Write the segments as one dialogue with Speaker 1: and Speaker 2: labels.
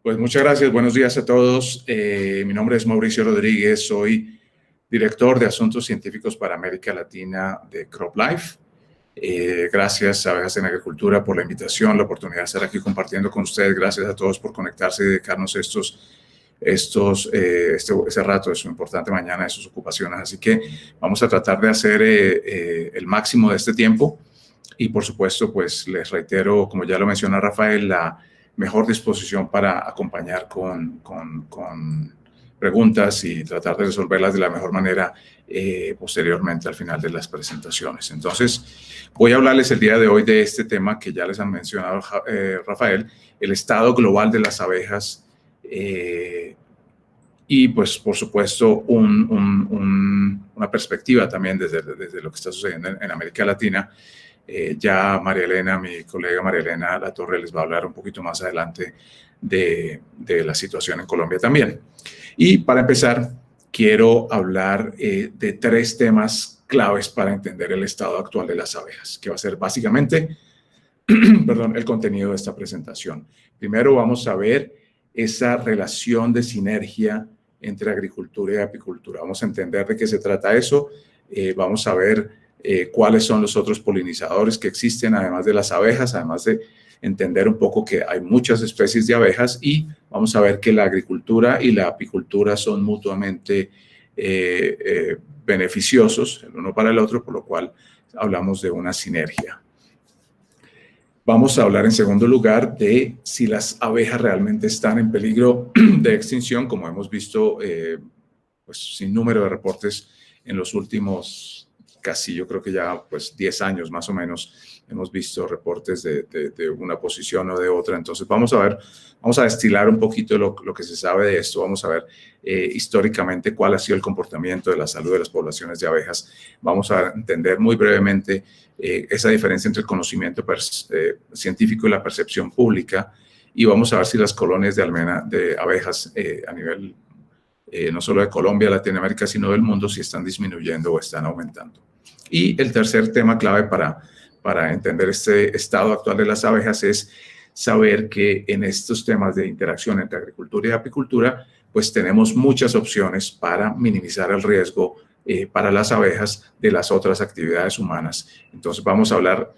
Speaker 1: Pues muchas gracias, buenos días a todos. Mi nombre es Mauricio Rodríguez, soy director de Asuntos Científicos para América Latina de CropLife. Gracias a Abejas en Agricultura por la invitación, la oportunidad de estar aquí compartiendo con ustedes. Gracias a todos por conectarse y dedicarnos ese rato de su importante mañana, de sus ocupaciones. Así que vamos a tratar de hacer el máximo de este tiempo y, por supuesto, pues les reitero, como ya lo menciona Rafael, la mejor disposición para acompañar con preguntas y tratar de resolverlas de la mejor manera posteriormente al final de las presentaciones. Entonces, voy a hablarles el día de hoy de este tema que ya les han mencionado Rafael, el estado global de las abejas y, pues, por supuesto, una perspectiva también desde lo que está sucediendo en América Latina. Ya María Elena, mi colega María Elena Latorre, les va a hablar un poquito más adelante de la situación en Colombia también. Y para empezar, quiero hablar de tres temas claves para entender el estado actual de las abejas, que va a ser básicamente el contenido de esta presentación. Primero vamos a ver esa relación de sinergia entre agricultura y apicultura. Vamos a entender de qué se trata eso. Vamos a ver cuáles son los otros polinizadores que existen, además de las abejas, además de entender un poco que hay muchas especies de abejas, y vamos a ver que la agricultura y la apicultura son mutuamente beneficiosos el uno para el otro, por lo cual hablamos de una sinergia. Vamos a hablar en segundo lugar de si las abejas realmente están en peligro de extinción, como hemos visto pues sin número de reportes en los últimos casi, yo creo que ya pues 10 años más o menos, hemos visto reportes de una posición o de otra. Entonces vamos a destilar un poquito lo que se sabe de esto. Vamos a ver históricamente cuál ha sido el comportamiento de la salud de las poblaciones de abejas. Vamos a entender muy brevemente esa diferencia entre el conocimiento científico y la percepción pública, y vamos a ver si las colonias de abejas a nivel no solo de Colombia, Latinoamérica, sino del mundo, si están disminuyendo o están aumentando. Y el tercer tema clave para entender este estado actual de las abejas es saber que en estos temas de interacción entre agricultura y apicultura, pues tenemos muchas opciones para minimizar el riesgo para las abejas de las otras actividades humanas. Entonces vamos a ver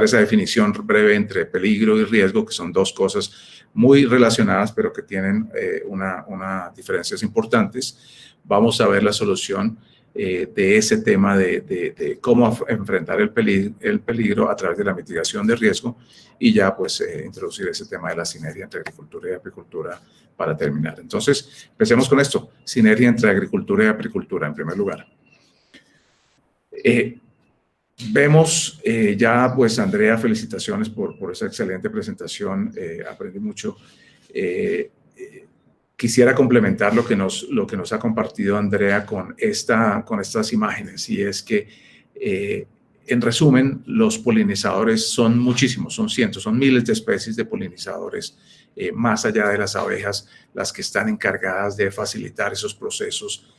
Speaker 1: esa definición breve entre peligro y riesgo, que son dos cosas muy relacionadas, pero que tienen unas diferencias importantes. Vamos a ver la solución de ese tema de cómo enfrentar el peligro a través de la mitigación de riesgo, y ya pues introducir ese tema de la sinergia entre agricultura y apicultura para terminar. Entonces, empecemos con esto, sinergia entre agricultura y apicultura en primer lugar. Vemos ya, pues, Andrea, felicitaciones por esa excelente presentación, aprendí mucho. Quisiera complementar lo que nos ha compartido Andrea con estas imágenes, y es que, en resumen, los polinizadores son muchísimos, son cientos, son miles de especies de polinizadores, más allá de las abejas, las que están encargadas de facilitar esos procesos,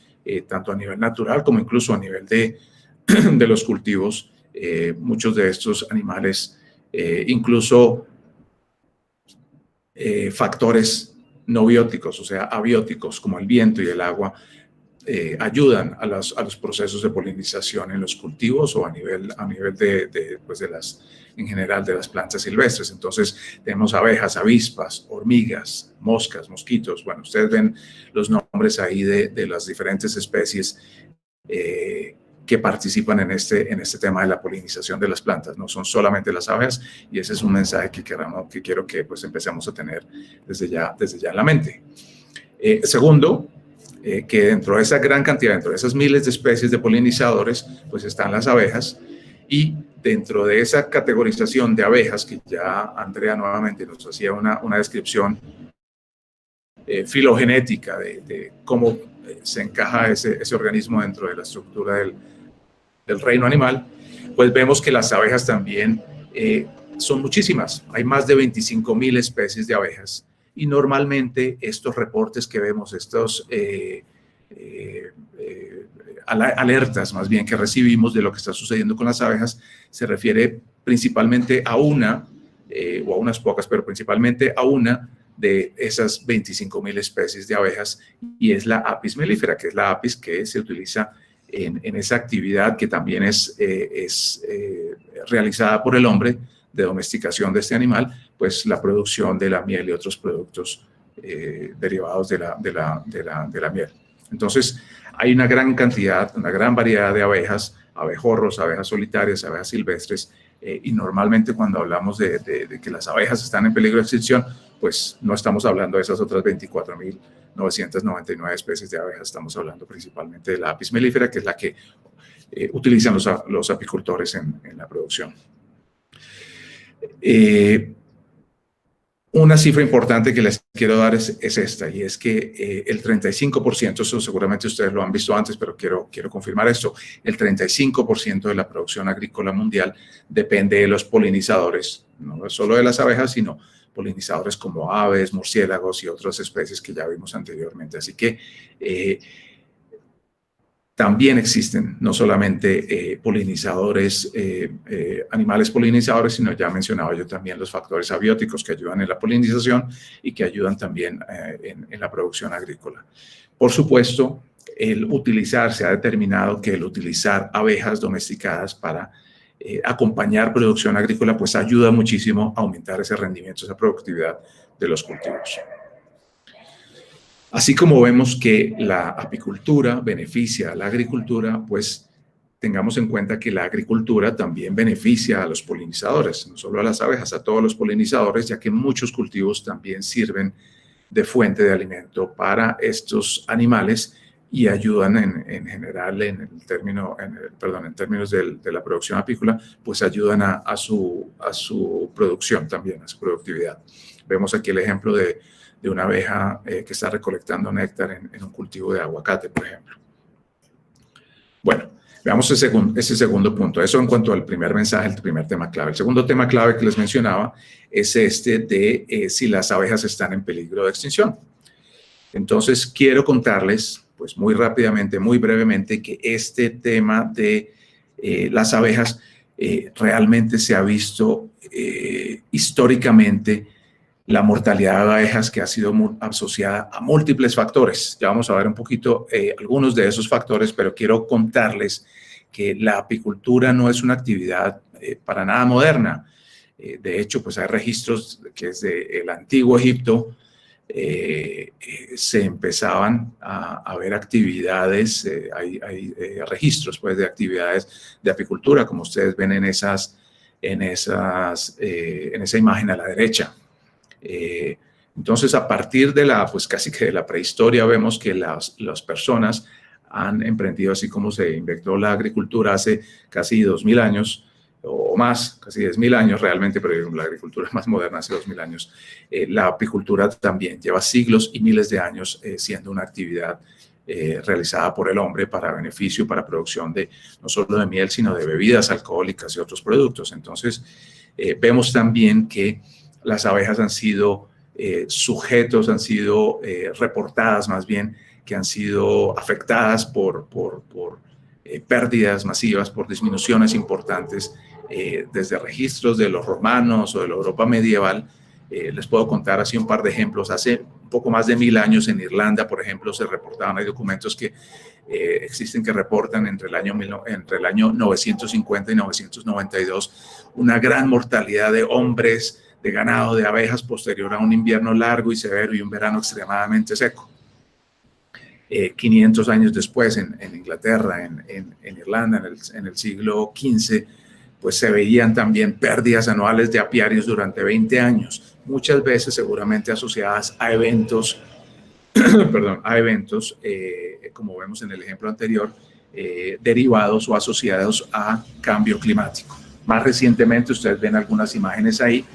Speaker 1: tanto a nivel natural como incluso a nivel de los cultivos. Muchos de estos animales, incluso factores no bióticos, o sea, abióticos, como el viento y el agua, ayudan a los procesos de polinización en los cultivos o a nivel en general de las plantas silvestres. Entonces, tenemos abejas, avispas, hormigas, moscas, mosquitos. Bueno, ustedes ven los nombres ahí de las diferentes especies que participan en este tema de la polinización de las plantas. No son solamente las abejas, y ese es un mensaje que quiero que pues empecemos a tener desde ya en la mente. Segundo, que dentro de esa gran cantidad, dentro de esas miles de especies de polinizadores, pues están las abejas, y dentro de esa categorización de abejas, que ya Andrea nuevamente nos hacía una descripción filogenética de cómo se encaja ese organismo dentro de la estructura del reino animal, pues vemos que las abejas también son muchísimas. Hay más de 25.000 especies de abejas, y normalmente estos reportes que vemos, estos alertas más bien que recibimos de lo que está sucediendo con las abejas, se refiere principalmente a una, o a unas pocas, pero principalmente a una de esas 25.000 especies de abejas, y es la Apis mellifera, que es la apis que se utiliza en esa actividad que también es realizada por el hombre de domesticación de este animal, pues la producción de la miel y otros productos derivados de la miel. Entonces, hay una gran cantidad, una gran variedad de abejas, abejorros, abejas solitarias, abejas silvestres, y normalmente cuando hablamos de que las abejas están en peligro de extinción, pues no estamos hablando de esas otras 24.999 especies de abejas, estamos hablando principalmente de la Apis mellifera, que es la que utilizan los apicultores en la producción. Una cifra importante que les quiero dar es esta, y es que el 35%, eso seguramente ustedes lo han visto antes, pero quiero confirmar esto, el 35% de la producción agrícola mundial depende de los polinizadores, no solo de las abejas, sino polinizadores como aves, murciélagos y otras especies que ya vimos anteriormente. Así que también existen no solamente polinizadores, animales polinizadores, sino ya mencionaba yo también los factores abióticos que ayudan en la polinización y que ayudan también en la producción agrícola. Por supuesto, se ha determinado que el utilizar abejas domesticadas para acompañar producción agrícola, pues ayuda muchísimo a aumentar ese rendimiento, esa productividad de los cultivos. Así como vemos que la apicultura beneficia a la agricultura, pues tengamos en cuenta que la agricultura también beneficia a los polinizadores, no solo a las abejas, a todos los polinizadores, ya que muchos cultivos también sirven de fuente de alimento para estos animales y ayudan en general, en términos de la producción apícola, pues ayudan a su producción también, a su productividad. Vemos aquí el ejemplo de una abeja que está recolectando néctar en un cultivo de aguacate, por ejemplo. Bueno, veamos ese segundo punto. Eso en cuanto al primer mensaje, el primer tema clave. El segundo tema clave que les mencionaba es este de si las abejas están en peligro de extinción. Entonces, quiero contarles, pues muy rápidamente, muy brevemente, que este tema de las abejas realmente se ha visto históricamente la mortalidad de abejas que ha sido asociada a múltiples factores. Ya vamos a ver un poquito algunos de esos factores, pero quiero contarles que la apicultura no es una actividad para nada moderna. De hecho, pues hay registros que desde el antiguo Egipto se empezaban a ver actividades, hay registros pues, de actividades de apicultura, como ustedes ven en esa imagen a la derecha. Entonces, a partir de pues casi que de la prehistoria, vemos que las personas han emprendido, así como se inventó la agricultura hace casi 2.000 años, o más, casi 10.000 años realmente, pero la agricultura más moderna hace 2.000 años. La apicultura también lleva siglos y miles de años siendo una actividad realizada por el hombre para beneficio, para producción de no solo de miel, sino de bebidas alcohólicas y otros productos. Entonces, vemos también que las abejas han sido han sido reportadas más bien, que han sido afectadas por pérdidas masivas, por disminuciones importantes, desde registros de los romanos o de la Europa medieval. Les puedo contar así un par de ejemplos. Hace un poco más de 1.000 años en Irlanda, por ejemplo, se reportaban, hay documentos que existen que reportan entre el año 950 y 992 una gran mortalidad de hombres, de ganado, de abejas, posterior a un invierno largo y severo y un verano extremadamente seco. 500 años después, en Inglaterra, en Irlanda, en el siglo XV, pues se veían también pérdidas anuales de apiarios durante 20 años, muchas veces seguramente asociadas a eventos, como vemos en el ejemplo anterior, derivados o asociados a cambio climático. Más recientemente, ustedes ven algunas imágenes ahí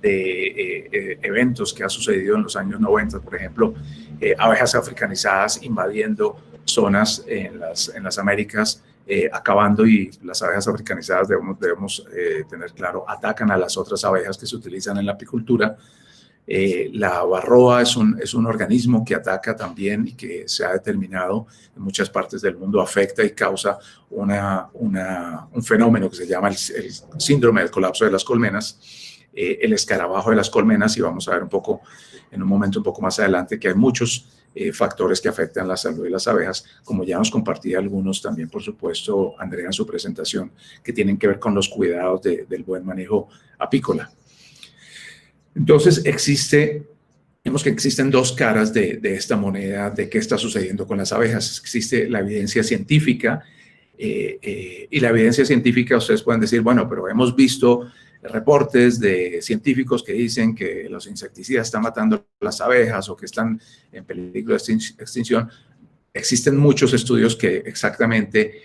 Speaker 1: de eventos que ha sucedido en los años 90, por ejemplo, abejas africanizadas invadiendo zonas en las Américas, acabando, y las abejas africanizadas debemos tener claro, atacan a las otras abejas que se utilizan en la apicultura. La varroa es un organismo que ataca también y que se ha determinado en muchas partes del mundo afecta y causa un fenómeno que se llama el síndrome del colapso de las colmenas. el escarabajo de las colmenas, y vamos a ver un poco, en un momento un poco más adelante, que hay muchos factores que afectan la salud de las abejas, como ya nos compartía algunos también, por supuesto, Andrea en su presentación, que tienen que ver con los cuidados del buen manejo apícola. Entonces, vemos que existen dos caras de esta moneda, de qué está sucediendo con las abejas. Existe la evidencia científica, y la evidencia científica, ustedes pueden decir, bueno, pero hemos visto reportes de científicos que dicen que los insecticidas están matando a las abejas o que están en peligro de extinción. Existen muchos estudios que exactamente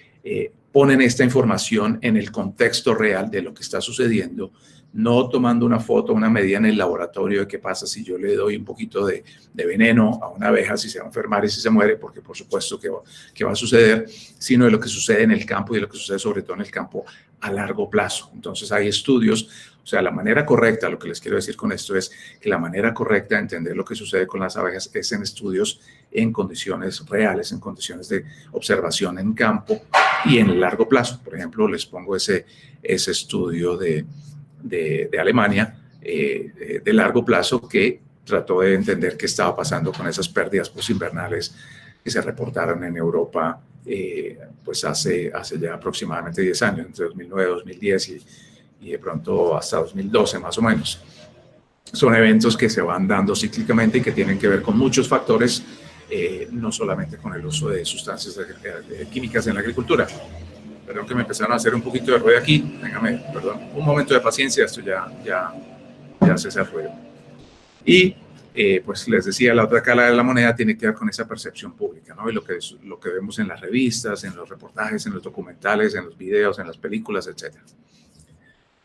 Speaker 1: ponen esta información en el contexto real de lo que está sucediendo, no tomando una foto, una medida en el laboratorio de qué pasa si yo le doy un poquito de veneno a una abeja, si se va a enfermar y si se muere, porque por supuesto que va a suceder, sino de lo que sucede en el campo y de lo que sucede sobre todo en el campo a largo plazo. Entonces hay estudios, o sea, la manera correcta, lo que les quiero decir con esto es que la manera correcta de entender lo que sucede con las abejas es en estudios en condiciones reales, en condiciones de observación en campo y en el largo plazo. Por ejemplo, les pongo ese estudio de Alemania de largo plazo que trató de entender qué estaba pasando con esas pérdidas posinvernales que se reportaron en Europa pues hace ya aproximadamente 10 años, entre 2009 y 2010 y de pronto hasta 2012 más o menos. Son eventos que se van dando cíclicamente y que tienen que ver con muchos factores, no solamente con el uso de sustancias químicas en la agricultura. Perdón que me empezaron a hacer un poquito de ruido aquí. Téngame, perdón, un momento de paciencia, esto ya hace ese ruido. Y pues les decía, la otra cara de la moneda tiene que ver con esa percepción pública, ¿no? Y lo que vemos en las revistas, en los reportajes, en los documentales, en los videos, en las películas, etcétera.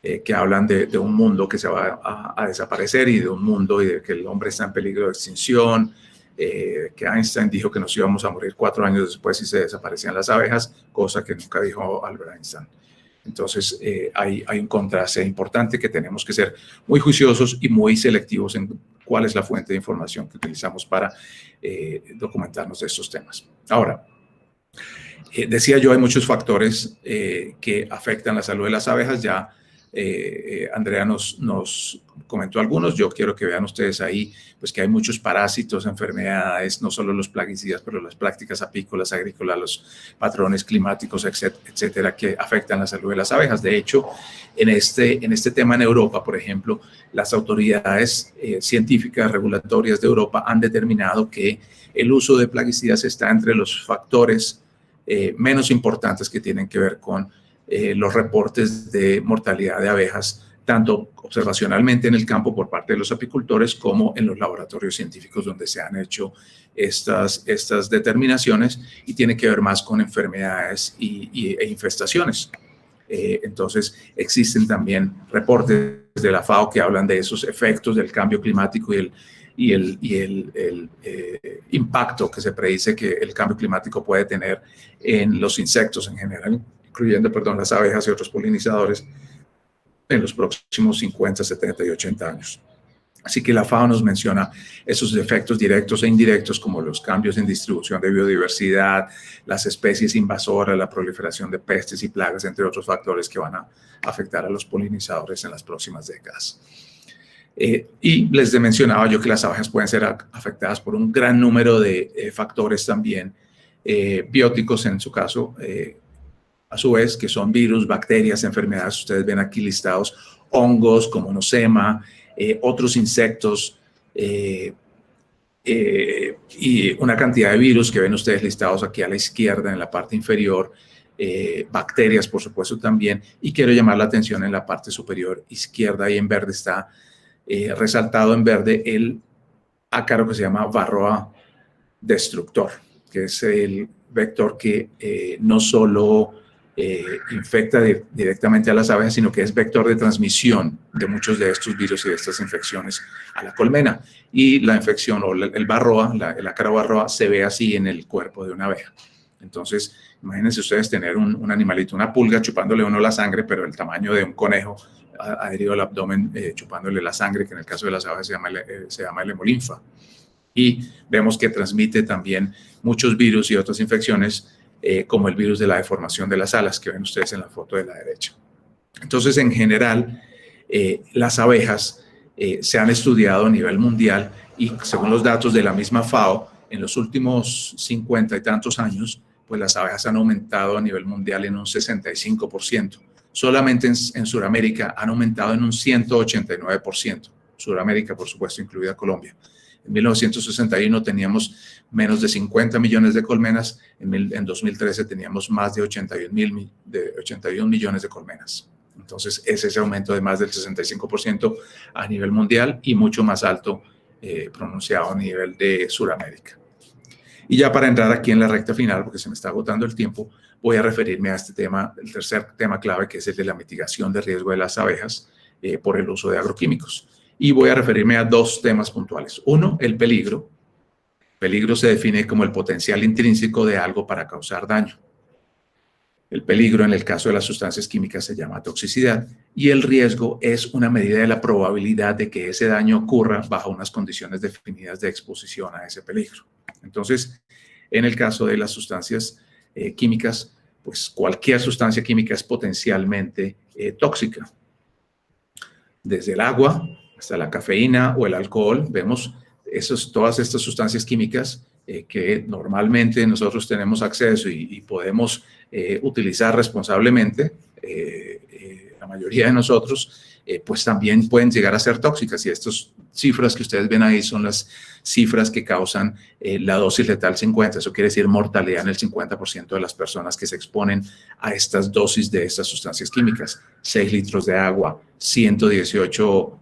Speaker 1: Que hablan de un mundo que se va a desaparecer y de un mundo y de que el hombre está en peligro de extinción, que Einstein dijo que nos íbamos a morir 4 años después si se desaparecían las abejas, cosa que nunca dijo Albert Einstein. Entonces, hay un contraste importante que tenemos que ser muy juiciosos y muy selectivos en cuál es la fuente de información que utilizamos para documentarnos de estos temas. Ahora, decía yo, hay muchos factores que afectan la salud de las abejas. Ya Andrea nos comentó algunos. Yo quiero que vean ustedes ahí pues que hay muchos parásitos, enfermedades, no solo los plaguicidas, pero las prácticas apícolas, agrícolas, los patrones climáticos, etcétera, que afectan la salud de las abejas. De hecho, en este tema en Europa, por ejemplo, las autoridades científicas regulatorias de Europa han determinado que el uso de plaguicidas está entre los factores menos importantes que tienen que ver con los reportes de mortalidad de abejas, tanto observacionalmente en el campo por parte de los apicultores como en los laboratorios científicos donde se han hecho estas determinaciones, y tiene que ver más con enfermedades e infestaciones. Entonces, existen también reportes de la FAO que hablan de esos efectos del cambio climático y el impacto que se predice que el cambio climático puede tener en los insectos en general, incluyendo, las abejas y otros polinizadores, en los próximos 50, 70 y 80 años. Así que la FAO nos menciona esos efectos directos e indirectos, como los cambios en distribución de biodiversidad, las especies invasoras, la proliferación de pestes y plagas, entre otros factores que van a afectar a los polinizadores en las próximas décadas. Y les mencionaba yo que las abejas pueden ser afectadas por un gran número de factores también, bióticos en su caso, a su vez, que son virus, bacterias, enfermedades. Ustedes ven aquí listados hongos como nosema, otros insectos y una cantidad de virus que ven ustedes listados aquí a la izquierda en la parte inferior, bacterias por supuesto también, y quiero llamar la atención en la parte superior izquierda, y en verde está resaltado en verde el ácaro que se llama varroa destructor, que es el vector que no solo infecta directamente a las abejas, sino que es vector de transmisión de muchos de estos virus y de estas infecciones a la colmena. Y la infección o el varroa, el ácaro varroa, se ve así en el cuerpo de una abeja. Entonces, imagínense ustedes tener un animalito, una pulga chupándole uno la sangre, pero el tamaño de un conejo adherido al abdomen, chupándole la sangre, que en el caso de las abejas se llama el hemolinfa. Y vemos que transmite también muchos virus y otras infecciones, como el virus de la deformación de las alas, que ven ustedes en la foto de la derecha. Entonces, en general, las abejas se han estudiado a nivel mundial y según los datos de la misma FAO, en los últimos 50 y tantos años, pues las abejas han aumentado a nivel mundial en un 65%. Solamente en Sudamérica han aumentado en un 189%. Sudamérica, por supuesto, incluida Colombia. En 1961 teníamos menos de 50 millones de colmenas, en 2013 teníamos más de 81 millones de colmenas. Entonces, es ese aumento de más del 65% a nivel mundial y mucho más alto pronunciado a nivel de Sudamérica. Y ya para entrar aquí en la recta final, porque se me está agotando el tiempo, voy a referirme a este tema, el tercer tema clave, que es el de la mitigación de riesgo de las abejas por el uso de agroquímicos. Y voy a referirme a dos temas puntuales. Uno, el peligro. Peligro se define como el potencial intrínseco de algo para causar daño. El peligro en el caso de las sustancias químicas se llama toxicidad y el riesgo es una medida de la probabilidad de que ese daño ocurra bajo unas condiciones definidas de exposición a ese peligro. Entonces, en el caso de las sustancias químicas, pues cualquier sustancia química es potencialmente tóxica. Desde el agua hasta la cafeína o el alcohol, vemos todas estas sustancias químicas que normalmente nosotros tenemos acceso y podemos utilizar responsablemente, la mayoría de nosotros, pues también pueden llegar a ser tóxicas. Y estas cifras que ustedes ven ahí son las cifras que causan la dosis letal 50. Eso quiere decir mortalidad en el 50% de las personas que se exponen a estas dosis de estas sustancias químicas. 6 litros de agua, 118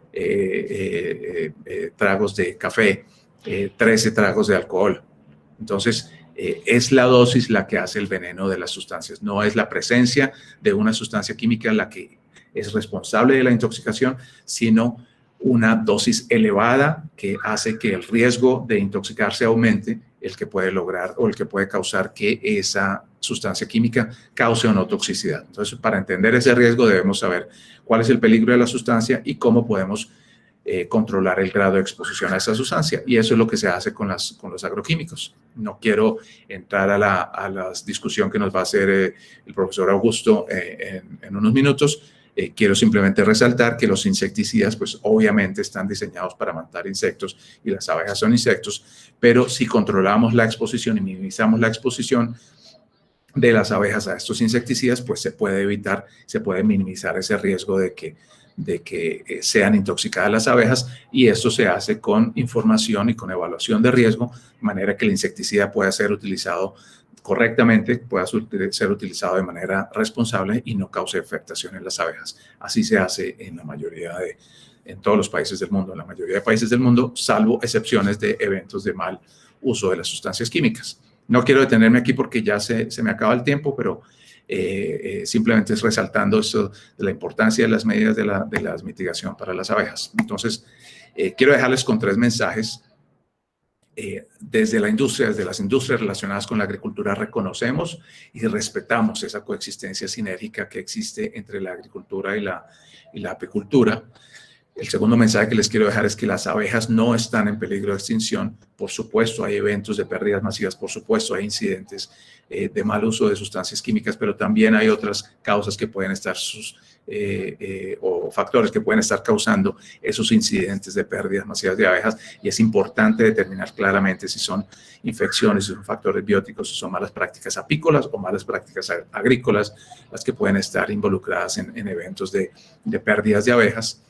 Speaker 1: tragos de café, 13 tragos de alcohol. Entonces, es la dosis la que hace el veneno de las sustancias. No es la presencia de una sustancia química la que es responsable de la intoxicación, sino una dosis elevada que hace que el riesgo de intoxicarse aumente, el que puede lograr o el que puede causar que esa sustancia química cause o no toxicidad. Entonces, para entender ese riesgo debemos saber cuál es el peligro de la sustancia y cómo podemos controlar el grado de exposición a esa sustancia. Y eso es lo que se hace con los agroquímicos. No quiero entrar a la discusión que nos va a hacer el profesor Augusto en unos minutos. Quiero simplemente resaltar que los insecticidas, pues obviamente están diseñados para matar insectos y las abejas son insectos, pero si controlamos la exposición y minimizamos la exposición de las abejas a estos insecticidas, pues se puede evitar, se puede minimizar ese riesgo de que sean intoxicadas las abejas, y esto se hace con información y con evaluación de riesgo, de manera que el insecticida pueda ser utilizado correctamente, pueda ser utilizado de manera responsable y no cause afectación en las abejas. Así se hace en en todos los países del mundo, en la mayoría de países del mundo, salvo excepciones de eventos de mal uso de las sustancias químicas. No quiero detenerme aquí porque ya se me acaba el tiempo, pero simplemente es resaltando esto de la importancia de las medidas de la mitigación para las abejas. Entonces, quiero dejarles con 3 mensajes. Desde las industrias relacionadas con la agricultura, reconocemos y respetamos esa coexistencia sinérgica que existe entre la agricultura y la apicultura. El segundo mensaje que les quiero dejar es que las abejas no están en peligro de extinción. Por supuesto, hay eventos de pérdidas masivas, por supuesto, hay incidentes de mal uso de sustancias químicas, pero también hay otras causas que pueden estar o factores que pueden estar causando esos incidentes de pérdidas masivas de abejas, y es importante determinar claramente si son infecciones, si son factores bióticos, si son malas prácticas apícolas o malas prácticas agrícolas las que pueden estar involucradas en eventos de pérdidas de abejas.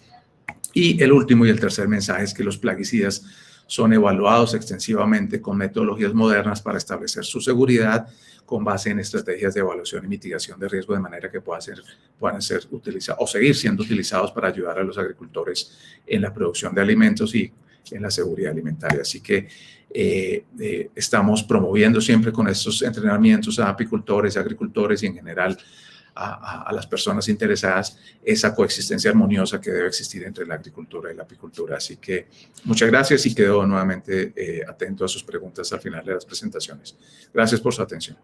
Speaker 1: Y el último y el tercer mensaje es que los plaguicidas son evaluados extensivamente con metodologías modernas para establecer su seguridad con base en estrategias de evaluación y mitigación de riesgo, de manera que puedan ser utilizados o seguir siendo utilizados para ayudar a los agricultores en la producción de alimentos y en la seguridad alimentaria. Así que estamos promoviendo siempre con estos entrenamientos a apicultores, agricultores y en general a las personas interesadas esa coexistencia armoniosa que debe existir entre la agricultura y la apicultura. Así que muchas gracias y quedo nuevamente atento a sus preguntas al final de las presentaciones. Gracias por su atención.